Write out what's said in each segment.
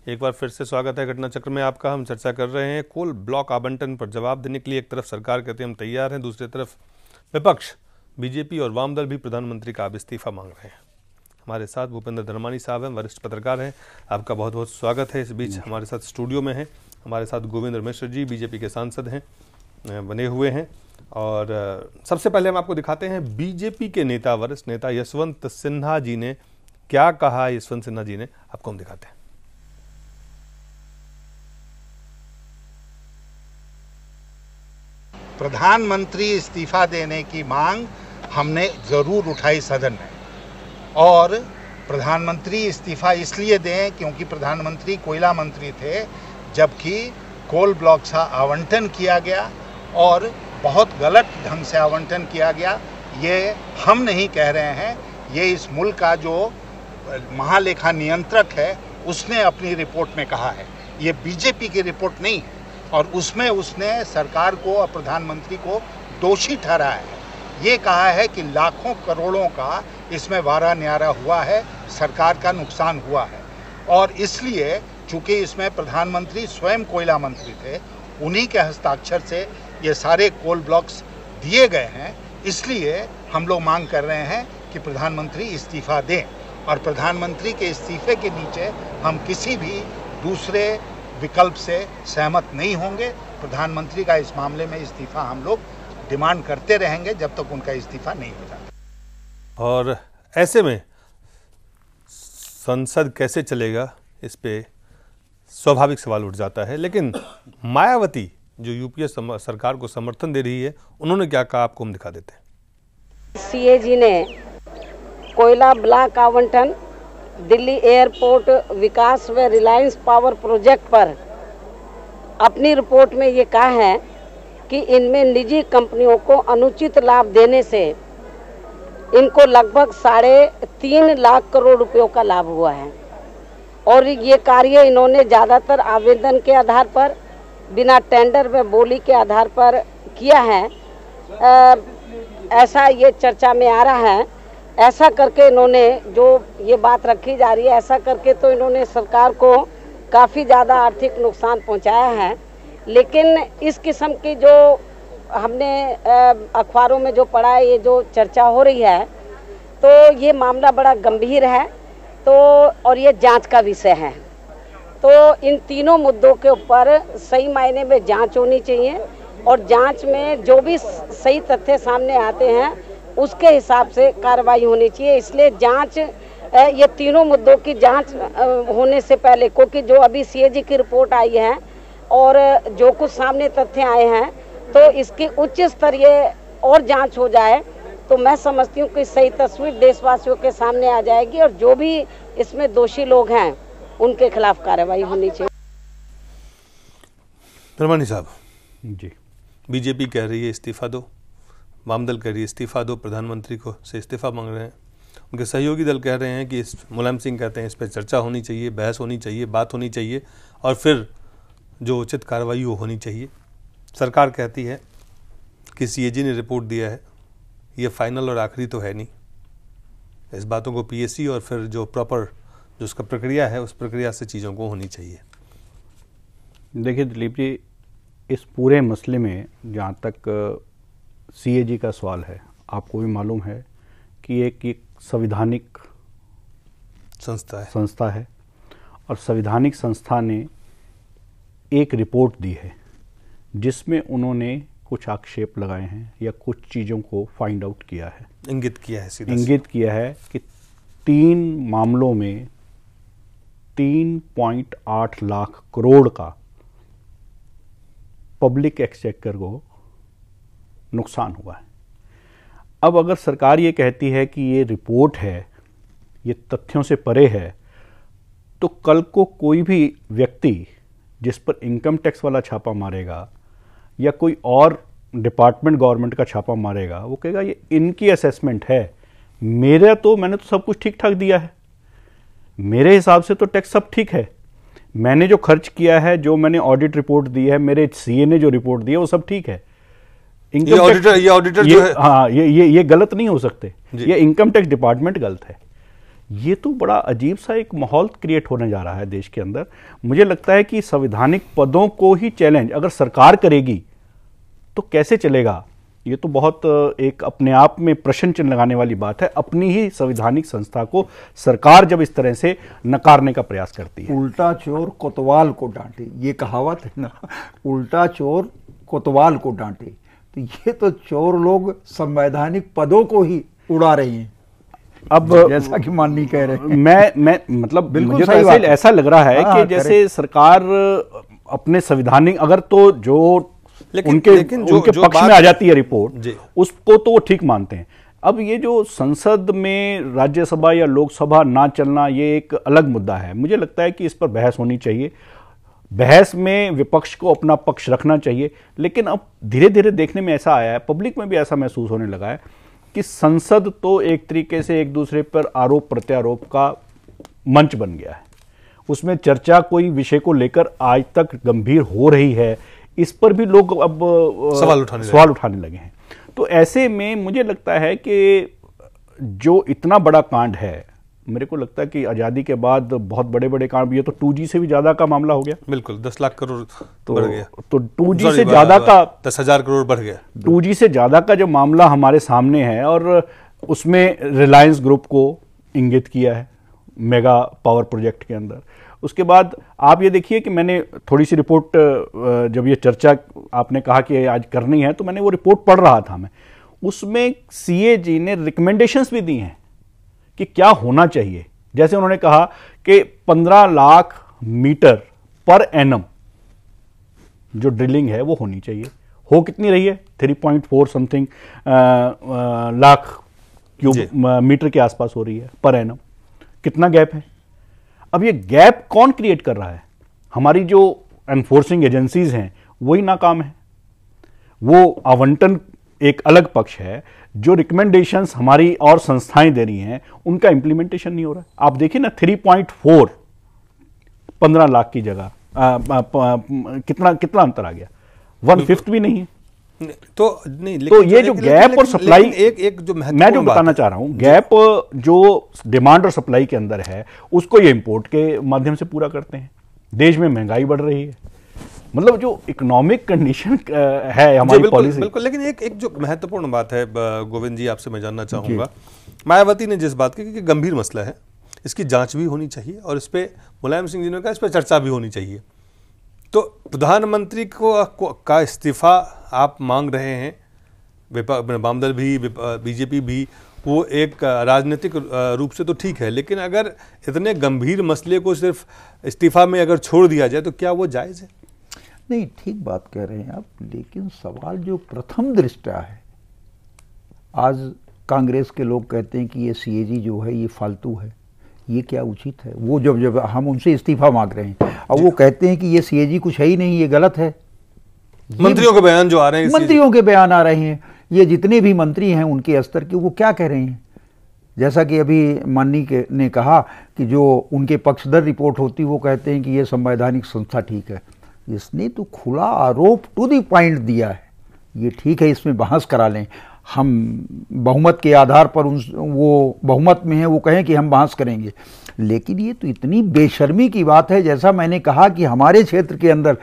एक बार फिर से स्वागत है घटना चक्र में आपका। हम चर्चा कर रहे हैं कोल ब्लॉक आवंटन पर जवाब देने के लिए। एक तरफ सरकार कहते हैं हम तैयार हैं, दूसरी तरफ विपक्ष बीजेपी और वाम दल भी प्रधानमंत्री का अब इस्तीफा मांग रहे हैं। हमारे साथ भूपेंद्र धर्मानी साहब हैं, वरिष्ठ पत्रकार हैं, आपका बहुत बहुत स्वागत है। इस बीच हमारे साथ स्टूडियो में हैं हमारे साथ गोविंद मिश्र जी, बीजेपी के सांसद हैं, बने हुए हैं। और सबसे पहले हम आपको दिखाते हैं बीजेपी के नेता, वरिष्ठ नेता यशवंत सिन्हा जी ने क्या कहा। यशवंत सिन्हा जी ने आपको हम दिखाते हैं। प्रधानमंत्री इस्तीफा देने की मांग हमने जरूर उठाई सदन में, और प्रधानमंत्री इस्तीफा इसलिए दें क्योंकि प्रधानमंत्री कोयला मंत्री थे, जबकि कोल ब्लॉक का आवंटन किया गया और बहुत गलत ढंग से आवंटन किया गया। ये हम नहीं कह रहे हैं, ये इस मुल्क का जो महालेखा नियंत्रक है उसने अपनी रिपोर्ट में कहा है, ये बीजेपी की रिपोर्ट नहीं है। और उसमें उसने सरकार को और प्रधानमंत्री को दोषी ठहराया है। ये कहा है कि लाखों करोड़ों का इसमें वारा न्यारा हुआ है, सरकार का नुकसान हुआ है। और इसलिए चूंकि इसमें प्रधानमंत्री स्वयं कोयला मंत्री थे, उन्हीं के हस्ताक्षर से ये सारे कोल ब्लॉक्स दिए गए हैं, इसलिए हम लोग मांग कर रहे हैं कि प्रधानमंत्री इस्तीफा दें। और प्रधानमंत्री के इस्तीफे के नीचे हम किसी भी दूसरे विकल्प से सहमत नहीं होंगे। प्रधानमंत्री का इस मामले में इस्तीफा हम लोग डिमांड करते रहेंगे जब तक उनका इस्तीफा नहीं हो जाता। और ऐसे में संसद कैसे चलेगा, इस पे स्वाभाविक सवाल उठ जाता है। लेकिन मायावती जो यूपीए सरकार को समर्थन दे रही है, उन्होंने क्या कहा आपको हम दिखा देते हैं। सीएजी ने कोयला ब्लॉक आवंटन, दिल्ली एयरपोर्ट विकास व रिलायंस पावर प्रोजेक्ट पर अपनी रिपोर्ट में ये कहा है कि इनमें निजी कंपनियों को अनुचित लाभ देने से इनको लगभग 3.5 लाख करोड़ रुपयों का लाभ हुआ है। और ये कार्य इन्होंने ज़्यादातर आवेदन के आधार पर, बिना टेंडर व बोली के आधार पर किया है, ऐसा ये चर्चा में आ रहा है। ऐसा करके इन्होंने, जो ये बात रखी जा रही है, ऐसा करके तो इन्होंने सरकार को काफ़ी ज़्यादा आर्थिक नुकसान पहुंचाया है। लेकिन इस किस्म की जो हमने अखबारों में जो पढ़ा है, ये जो चर्चा हो रही है, तो ये मामला बड़ा गंभीर है, तो और ये जांच का विषय है। तो इन तीनों मुद्दों के ऊपर सही मायने में जांच होनी चाहिए, और जांच में जो भी सही तथ्य सामने आते हैं उसके हिसाब से कार्रवाई होनी चाहिए। इसलिए जांच, ये तीनों मुद्दों की जांच होने से पहले, क्योंकि जो अभी सीएजी की रिपोर्ट आई है और जो कुछ सामने तथ्य आए हैं, तो इसकी उच्च स्तरीय और जांच हो जाए तो मैं समझती हूँ कि सही तस्वीर देशवासियों के सामने आ जाएगी, और जो भी इसमें दोषी लोग हैं उनके खिलाफ कार्रवाई होनी चाहिए। धर्मानी साहब जी, बीजेपी कह रही है इस्तीफा दो, वाम दल कह रही है इस्तीफा दो, प्रधानमंत्री को से इस्तीफा मांग रहे हैं। उनके सहयोगी दल कह रहे हैं कि मुलायम सिंह कहते हैं इस पर चर्चा होनी चाहिए, बहस होनी चाहिए, बात होनी चाहिए, और फिर जो उचित कार्रवाई वो होनी चाहिए। सरकार कहती है कि सीएजी ने रिपोर्ट दिया है, ये फाइनल और आखिरी तो है नहीं, इस बातों को पीएसी और फिर जो प्रॉपर जो उसका प्रक्रिया है, उस प्रक्रिया से चीज़ों को होनी चाहिए। देखिए दिलीप जी, इस पूरे मसले में जहाँ तक सीएजी का सवाल है, आपको भी मालूम है कि एक संवैधानिक संस्था है, और संवैधानिक संस्था ने एक रिपोर्ट दी है जिसमें उन्होंने कुछ आक्षेप लगाए हैं या कुछ चीज़ों को फाइंड आउट किया है, इंगित किया है, सीधा इंगित किया है कि 3 मामलों में 3.8 लाख करोड़ का पब्लिक एक्सचेकर को नुकसान हुआ है। अब अगर सरकार ये कहती है कि ये रिपोर्ट है, ये तथ्यों से परे है, तो कल को कोई भी व्यक्ति जिस पर इनकम टैक्स वाला छापा मारेगा या कोई और डिपार्टमेंट गवर्नमेंट का छापा मारेगा, वो कहेगा ये इनकी असेसमेंट है, मैंने तो सब कुछ ठीक ठाक दिया है, मेरे हिसाब से तो टैक्स सब ठीक है, मैंने जो खर्च किया है, जो मैंने ऑडिट रिपोर्ट दी है, मेरे सीए ने जो रिपोर्ट दी है, वो सब ठीक है। ये ऑडिटर जो है, हाँ, ये गलत नहीं हो सकते, ये इनकम टैक्स डिपार्टमेंट गलत है। ये तो बड़ा अजीब सा एक माहौल क्रिएट होने जा रहा है देश के अंदर। मुझे लगता है कि संवैधानिक पदों को ही चैलेंज अगर सरकार करेगी तो कैसे चलेगा? ये तो बहुत एक अपने आप में प्रश्न चिन्ह लगाने वाली बात है। अपनी ही संवैधानिक संस्था को सरकार जब इस तरह से नकारने का प्रयास करती है। उल्टा चोर कोतवाल को डांटे, ये कहावत है ना, उल्टा चोर कोतवाल को डांटे। तो ये तो चोर लोग संवैधानिक पदों को ही उड़ा रहे हैं। अब जैसा कि माननी कह रहे हैं, मैं मतलब मुझे तो ऐसा लग रहा है कि जैसे सरकार अपने संवैधानिक अगर तो जो उनके पक्ष में आ जाती है रिपोर्ट, उसको तो वो ठीक मानते हैं। अब ये जो संसद में राज्यसभा या लोकसभा ना चलना, ये एक अलग मुद्दा है। मुझे लगता है कि इस पर बहस होनी चाहिए, बहस में विपक्ष को अपना पक्ष रखना चाहिए। लेकिन अब धीरे धीरे देखने में ऐसा आया है, पब्लिक में भी ऐसा महसूस होने लगा है कि संसद तो एक तरीके से एक दूसरे पर आरोप प्रत्यारोप का मंच बन गया है। उसमें चर्चा कोई विषय को लेकर आज तक गंभीर हो रही है, इस पर भी लोग अब सवाल उठाने लगे हैं। तो ऐसे में मुझे लगता है कि जो इतना बड़ा कांड है, मेरे को लगता है कि आज़ादी के बाद बहुत बड़े बड़े कांड, ये तो 2G से भी ज्यादा का मामला हो गया। बिल्कुल 10 लाख करोड़ बढ़ गया। तो 2G से ज्यादा का 10,000 करोड़ बढ़ गया। 2G से ज्यादा का जो मामला हमारे सामने है, और उसमें रिलायंस ग्रुप को इंगित किया है मेगा पावर प्रोजेक्ट के अंदर। उसके बाद आप ये देखिए कि मैंने थोड़ी सी रिपोर्ट, जब ये चर्चा आपने कहा कि आज करनी है, तो मैंने वो रिपोर्ट पढ़ रहा था मैं। उसमें CAG ने रिकमेंडेशंस भी दी हैं कि क्या होना चाहिए। जैसे उन्होंने कहा कि 15 लाख मीटर पर एनम जो ड्रिलिंग है वो होनी चाहिए। हो कितनी रही है? 3.4 समथिंग लाख क्यूब मीटर के आसपास हो रही है पर एनम। कितना गैप है? अब ये गैप कौन क्रिएट कर रहा है? हमारी जो एनफोर्सिंग एजेंसीज हैं वही नाकाम है। वो आवंटन एक अलग पक्ष है, जो रिकमेंडेशंस हमारी और संस्थाएं दे रही हैं उनका इंप्लीमेंटेशन नहीं हो रहा है। आप देखिए ना, 3.4 15 लाख की जगह कितना अंतर आ गया? 1/5 भी नहीं है। तो नहीं, तो ये जो गैप और सप्लाई, एक जो मैं जो बताना चाह रहा हूं, गैप जो डिमांड और सप्लाई के अंदर है, उसको ये इंपोर्ट के माध्यम से पूरा करते हैं। देश में महंगाई बढ़ रही है, मतलब जो इकोनॉमिक कंडीशन है हमारी पॉलिसी। बिल्कुल। लेकिन एक जो महत्वपूर्ण बात है गोविंद जी, आपसे मैं जानना चाहूंगा, मायावती ने जिस बात की कि गंभीर मसला है, इसकी जांच भी होनी चाहिए और इस पर मुलायम सिंह जी ने कहा इस पर चर्चा भी होनी चाहिए। तो प्रधानमंत्री का इस्तीफा आप मांग रहे हैं, वामदल भी, बीजेपी भी, वो एक राजनीतिक रूप से तो ठीक है, लेकिन अगर इतने गंभीर मसले को सिर्फ इस्तीफा में अगर छोड़ दिया जाए तो क्या वो जायज़ है? नहीं, ठीक बात कह रहे हैं आप, लेकिन सवाल जो प्रथम दृष्टया है, आज कांग्रेस के लोग कहते हैं कि ये CAG जो है ये फालतू है, ये क्या उचित है? वो जब हम उनसे इस्तीफा मांग रहे हैं, अब वो कहते हैं कि ये CAG कुछ है ही नहीं, ये गलत है। मंत्रियों के बयान जो आ रहे हैं, मंत्रियों के बयान आ रहे हैं, ये जितने भी मंत्री हैं उनके स्तर के, वो क्या कह रहे हैं? जैसा कि अभी माननीय ने कहा कि जो उनके पक्षधर रिपोर्ट होती वो कहते हैं कि ये संवैधानिक संस्था ठीक है। इसने तो खुला आरोप टू द पॉइंट दिया है। ये ठीक है, इसमें बहस करा लें, हम बहुमत के आधार पर वो बहुमत में है, वो कहें कि हम बहस करेंगे, लेकिन ये तो इतनी बेशर्मी की बात है। जैसा मैंने कहा कि हमारे क्षेत्र के अंदर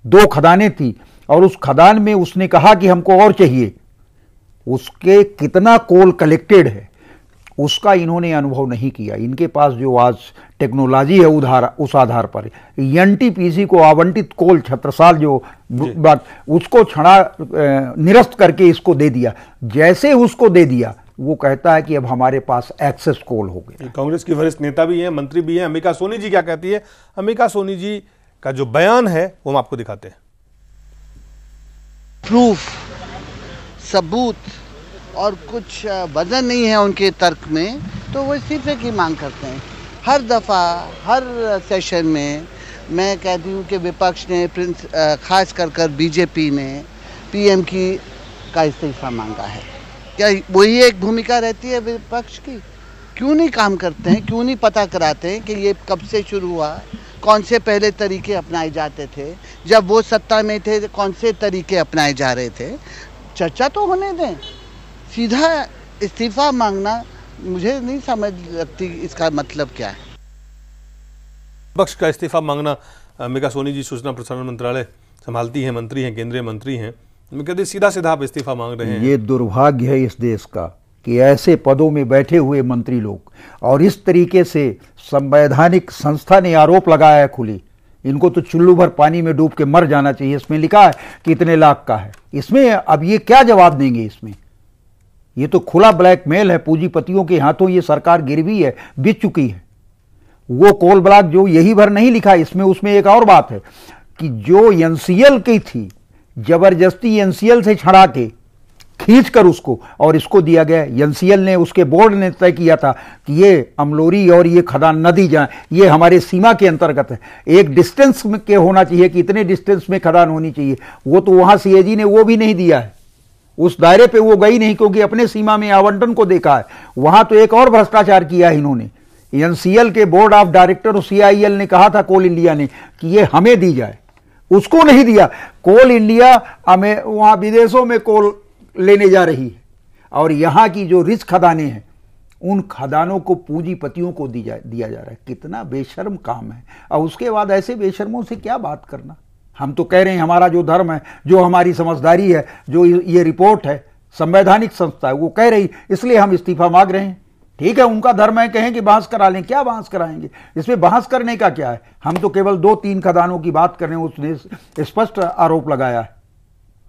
2 खदानें थी और उस खदान में उसने कहा कि हमको और चाहिए, उसके कितना कोल कलेक्टेड है उसका इन्होंने अनुभव नहीं किया। इनके पास जो आज टेक्नोलॉजी है उस आधार पर NTPC को आवंटित कोल छत्रसाल जो बात, उसको छड़ा निरस्त करके इसको दे दिया। जैसे उसको दे दिया, वो कहता है कि अब हमारे पास एक्सेस कोल हो गया। कांग्रेस की वरिष्ठ नेता भी हैं, मंत्री भी हैं, अम्बिका सोनी जी क्या कहती है? अम्बिका सोनी जी का जो बयान है वो हम आपको दिखाते हैं। प्रूफ, सबूत और कुछ वजन नहीं है उनके तर्क में, तो वो इस्तीफे की मांग करते हैं। हर दफ़ा हर सेशन में मैं कहती हूँ कि विपक्ष ने, खास कर बीजेपी ने PM का इस्तीफा मांगा है। क्या वही एक भूमिका रहती है विपक्ष की? क्यों नहीं काम करते हैं? क्यों नहीं पता कराते हैं कि ये कब से शुरू हुआ, कौन से पहले तरीके अपनाए जाते थे, जब वो सत्ता में थे कौन से तरीके अपनाए जा रहे थे? चर्चा तो होने दें। सीधा इस्तीफा मांगना मुझे नहीं समझ लगती इसका मतलब क्या है। विपक्ष का इस्तीफा मांगना, मेघा सोनी जी सूचना प्रसारण मंत्रालय संभालती हैं, मंत्री हैं, केंद्रीय मंत्री हैं, कहते सीधा सीधा आप इस्तीफा मांग रहे हैं। ये दुर्भाग्य है इस देश का कि ऐसे पदों में बैठे हुए मंत्री लोग और इस तरीके से संवैधानिक संस्था ने आरोप लगाया है खुली, इनको तो चुल्लू भर पानी में डूब के मर जाना चाहिए। इसमें लिखा है कितने लाख का है, इसमें अब ये क्या जवाब देंगे? इसमें ये तो खुला ब्लैकमेल है, पूंजीपतियों के हाथों ये सरकार गिरवी है, बिक चुकी है। वो कोल ब्लॉक जो यही भर नहीं लिखा इसमें, उसमें एक और बात है कि जो एनसीएल की थी, जबरदस्ती एनसीएल से छड़ा के खींच कर उसको और इसको दिया गया। एनसीएल ने, उसके बोर्ड ने तय किया था कि ये अमलोरी और ये खदान न दी जाए, ये हमारे सीमा के अंतर्गत है, एक डिस्टेंस में के होना चाहिए कि इतने डिस्टेंस में खदान होनी चाहिए। वो तो वहां सीएजी ने वो भी नहीं दिया है, उस दायरे पे वो गई नहीं, क्योंकि अपने सीमा में आवंटन को देखा है। वहां तो एक और भ्रष्टाचार किया है इन्होंने। एनसीएल के बोर्ड ऑफ डायरेक्टर और सीआईएल ने कहा था कोल इंडिया ने कि ये हमें दी जाए, उसको नहीं दिया। कोल इंडिया हमें वहां विदेशों में कोल लेने जा रही है और यहां की जो रिच खदानें हैं उन खदानों को पूंजीपतियों को दिया जा रहा है। कितना बेशर्म काम है। और उसके बाद ऐसे बेशर्मों से क्या बात करना। हम तो कह रहे हैं हमारा जो धर्म है, जो हमारी समझदारी है, जो ये रिपोर्ट है संवैधानिक संस्था है वो कह रही, इसलिए हम इस्तीफा मांग रहे हैं। ठीक है, उनका धर्म है, कहें कि बहस करा लें, क्या बहस कराएंगे? इसमें बहस करने का क्या है? हम तो केवल 2-3 खदानों की बात कर रहे हैं, उसने स्पष्ट आरोप लगाया है।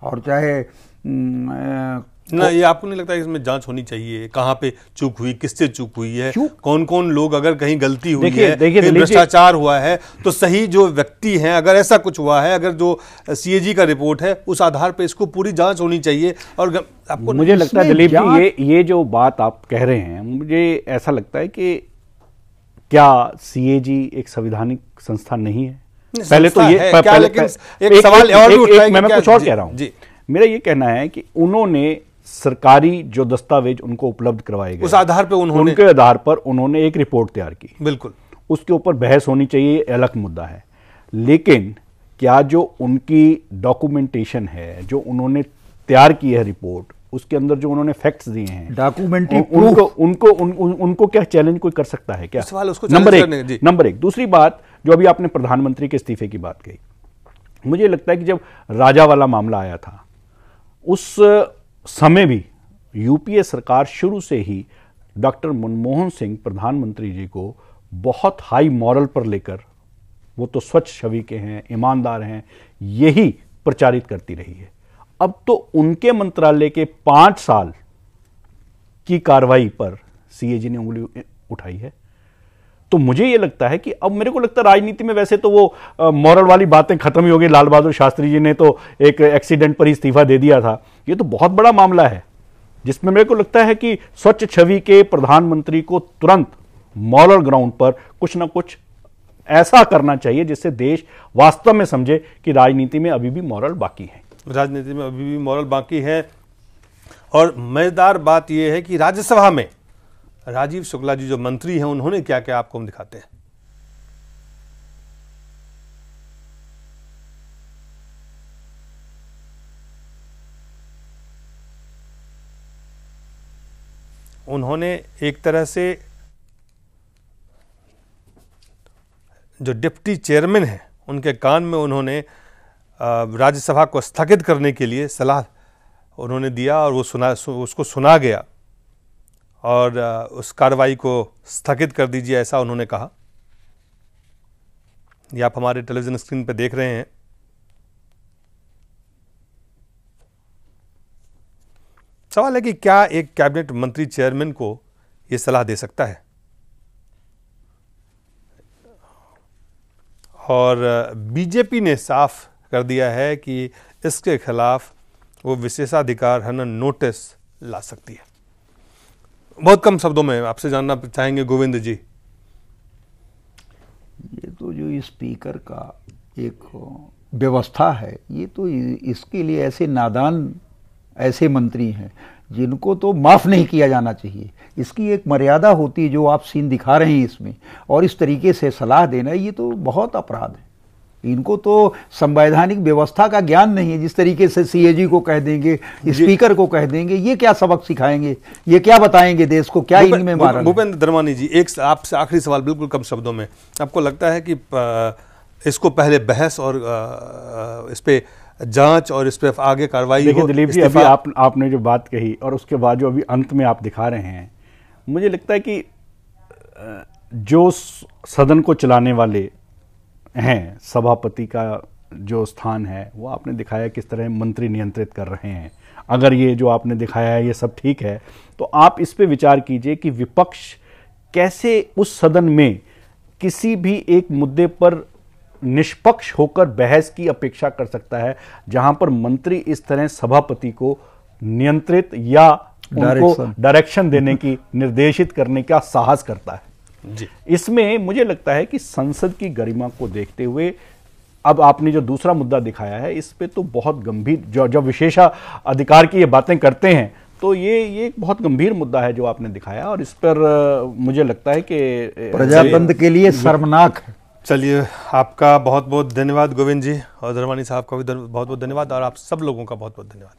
और चाहे ना, ये आपको नहीं लगता है इसमें जांच होनी चाहिए? कहां पे चूक हुई, किससे चूक हुई है, कौन कौन लोग, अगर कहीं गलती हुई है, कहीं भ्रष्टाचार हुआ है, तो सही जो व्यक्ति हैं, अगर ऐसा कुछ हुआ है, अगर जो सीएजी का रिपोर्ट है उस आधार पे इसको पूरी जांच होनी चाहिए। और आपको मुझे लगता है दिलीप जी, ये जो बात आप कह रहे हैं, मुझे ऐसा लगता है कि क्या सीएजी एक संवैधानिक संस्था नहीं है? पहले तो ये एक सवाल और भी उठता है, मैं कुछ और कह रहा हूं। मेरा ये कहना है कि उन्होंने सरकारी जो दस्तावेज उनको उपलब्ध करवाए गए, उस आधार पे उनके आधार पर उन्होंने एक रिपोर्ट तैयार की। बिल्कुल, उसके ऊपर बहस होनी चाहिए, अलग मुद्दा है। लेकिन क्या जो उनकी डॉक्यूमेंटेशन है, जो उन्होंने तैयार की है रिपोर्ट, उसके अंदर जो उन्होंने फैक्ट्स दिए हैं, उनको क्या चैलेंज कोई कर सकता है क्या? सवाल उसको नंबर एक। दूसरी बात, जो अभी आपने प्रधानमंत्री के इस्तीफे की बात कही, मुझे लगता है कि जब राजा वाला मामला आया था उस समय भी यूपीए सरकार शुरू से ही डॉक्टर मनमोहन सिंह प्रधानमंत्री जी को बहुत हाई मॉरल पर लेकर, वो तो स्वच्छ छवि के हैं, ईमानदार हैं, यही प्रचारित करती रही है। अब तो उनके मंत्रालय के 5 साल की कार्रवाई पर सीएजी ने उंगली उठाई है। तो मुझे यह लगता है कि अब मेरे को लगता है राजनीति में वैसे तो वो मॉरल वाली बातें खत्म ही हो गई। लाल बहादुर शास्त्री जी ने तो एक एक्सीडेंट पर ही इस्तीफा दे दिया था। ये तो बहुत बड़ा मामला है जिसमें मेरे को लगता है कि स्वच्छ छवि के प्रधानमंत्री को तुरंत मॉरल ग्राउंड पर कुछ ना कुछ ऐसा करना चाहिए जिससे देश वास्तव में समझे कि राजनीति में अभी भी मॉरल बाकी है। राजनीति में अभी भी मॉरल बाकी है। और मजेदार बात यह है कि राज्यसभा में राजीव शुक्ला जी जो मंत्री हैं, उन्होंने क्या क्या आपको हम दिखाते हैं। उन्होंने एक तरह से जो डिप्टी चेयरमैन हैं उनके कान में उन्होंने राज्यसभा को स्थगित करने के लिए सलाह उन्होंने दिया और वो उसको सुना गया और उस कार्रवाई को स्थगित कर दीजिए, ऐसा उन्होंने कहा। ये आप हमारे टेलीविजन स्क्रीन पर देख रहे हैं। सवाल है कि क्या एक कैबिनेट मंत्री चेयरमैन को यह सलाह दे सकता है? और बीजेपी ने साफ कर दिया है कि इसके खिलाफ वो विशेषाधिकार हनन नोटिस ला सकती है। बहुत कम शब्दों में आपसे जानना चाहेंगे गोविंद जी। ये तो जो स्पीकर का एक व्यवस्था है, ये तो इसके लिए ऐसे नादान ऐसे मंत्री हैं जिनको तो माफ नहीं किया जाना चाहिए। इसकी एक मर्यादा होती है जो आप सीन दिखा रहे हैं इसमें, और इस तरीके से सलाह देना ये तो बहुत अपराध है। इनको तो संवैधानिक व्यवस्था का ज्ञान नहीं है। जिस तरीके से सीएजी को कह देंगे, स्पीकर को कह देंगे, ये क्या सबक सिखाएंगे, ये क्या बताएंगे देश को, क्या इनमें मारा। भूपेंद्र धर्मानी जी, एक आपसे आखिरी सवाल बिल्कुल कम शब्दों में, आपको लगता है कि इसको पहले बहस और इस पे जांच और इस पे आगे कार्रवाई? देखिए दिलीप जी, अभी आपने जो बात कही और उसके बाद जो अभी अंत में आप दिखा रहे हैं, मुझे लगता है कि जो सदन को चलाने वाले हैं, सभापति का जो स्थान है, वो आपने दिखाया किस तरह मंत्री नियंत्रित कर रहे हैं। अगर ये जो आपने दिखाया है ये सब ठीक है, तो आप इस पे विचार कीजिए कि विपक्ष कैसे उस सदन में किसी भी एक मुद्दे पर निष्पक्ष होकर बहस की अपेक्षा कर सकता है, जहां पर मंत्री इस तरह सभापति को नियंत्रित या उनको डायरेक्शन देने की, निर्देशित करने का साहस करता है जी। इसमें मुझे लगता है कि संसद की गरिमा को देखते हुए अब आपने जो दूसरा मुद्दा दिखाया है, इस पे तो बहुत गंभीर, जो विशेषाधिकार की ये बातें करते हैं, तो ये एक बहुत गंभीर मुद्दा है जो आपने दिखाया, और इस पर मुझे लगता है कि प्रजातंत्र के लिए शर्मनाक है। चलिए, आपका बहुत बहुत धन्यवाद गोविंद जी, और धर्मानी साहब का भी बहुत बहुत धन्यवाद, और आप सब लोगों का बहुत बहुत धन्यवाद।